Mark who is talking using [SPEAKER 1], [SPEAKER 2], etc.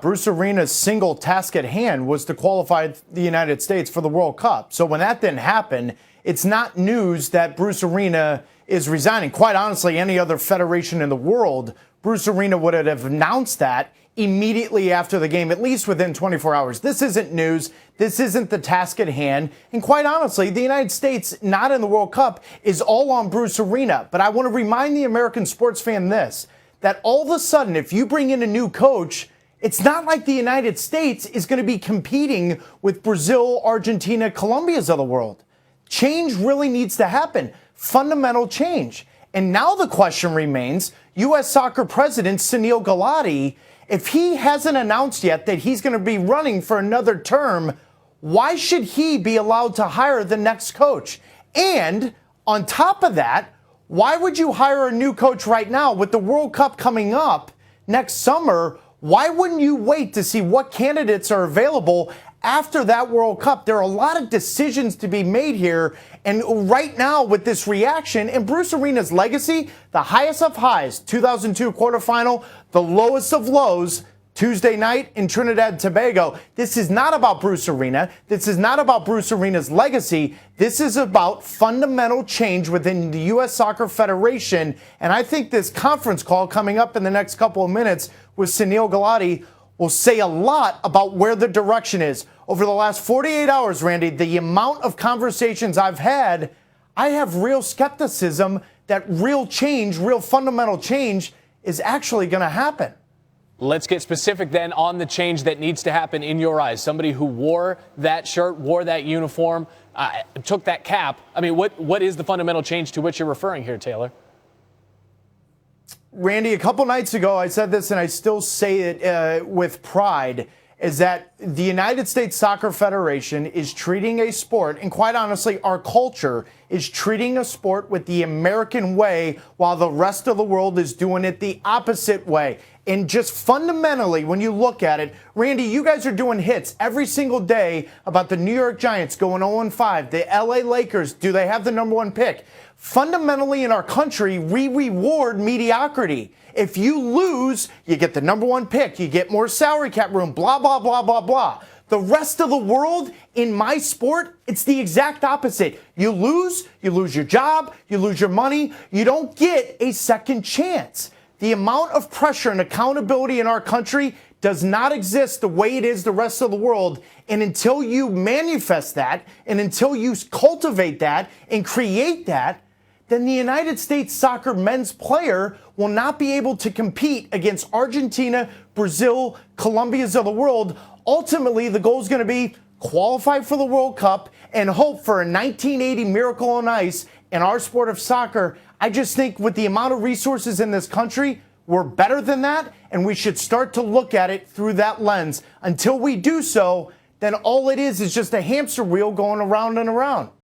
[SPEAKER 1] Bruce Arena's single task at hand was to qualify the United States for the World Cup. So when that didn't happen, it's not news that Bruce Arena is resigning. Quite honestly, any other federation in the world, Bruce Arena would have announced that immediately after the game, at least within 24 hours. This isn't news. This isn't the task at hand. And quite honestly, the United States not in the World Cup is all on Bruce Arena. But I want to remind the American sports fan this, that all of a sudden, if you bring in a new coach, it's not like the United States is going to be competing with Brazil, Argentina, Colombia's of the world. Change really needs to happen. Fundamental change. And now the question remains, U.S. Soccer President Sunil Gulati, if he hasn't announced yet that he's going to be running for another term, why should he be allowed to hire the next coach? And on top of that, why would you hire a new coach right now with the World Cup coming up next summer? Why wouldn't you wait to see what candidates are available after that World Cup? There are a lot of decisions to be made here. And right now with this reaction and Bruce Arena's legacy, the highest of highs, 2002 quarterfinal, the lowest of lows, Tuesday night in Trinidad and Tobago. This is not about Bruce Arena. This is not about Bruce Arena's legacy. This is about fundamental change within the U.S. Soccer Federation. And I think this conference call coming up in the next couple of minutes with Sunil Gulati will say a lot about where the direction is. Over the last 48 hours, Randy, the amount of conversations I've had, I have real skepticism that real change, real fundamental change is actually going to happen.
[SPEAKER 2] Let's get specific then on the change that needs to happen in your eyes. Somebody who wore that shirt, wore that uniform, took that cap. I mean, what is the fundamental change to which you're referring here, Taylor?
[SPEAKER 1] Randy, a couple nights ago, I said this, and I still say it with pride, is that the United States Soccer Federation is treating a sport, and quite honestly, our culture is treating a sport with the American way while the rest of the world is doing it the opposite way. And just fundamentally, when you look at it, Randy, you guys are doing hits every single day about the New York Giants going 0-5, the LA Lakers, do they have the #1 pick? Fundamentally in our country, we reward mediocrity. If you lose, you get the #1 pick, you get more salary cap room, blah, blah, blah, blah, blah. The rest of the world, in my sport, it's the exact opposite. You lose your job, you lose your money, you don't get a second chance. The amount of pressure and accountability in our country does not exist the way it is the rest of the world. And until you manifest that, and until you cultivate that and create that, then the United States soccer men's player will not be able to compete against Argentina, Brazil, Colombia's of the world. Ultimately, the goal is going to be qualify for the World Cup and hope for a 1980 miracle on ice in our sport of soccer. I just think with the amount of resources in this country, we're better than that, and we should start to look at it through that lens. Until we do so, then all it is just a hamster wheel going around and around.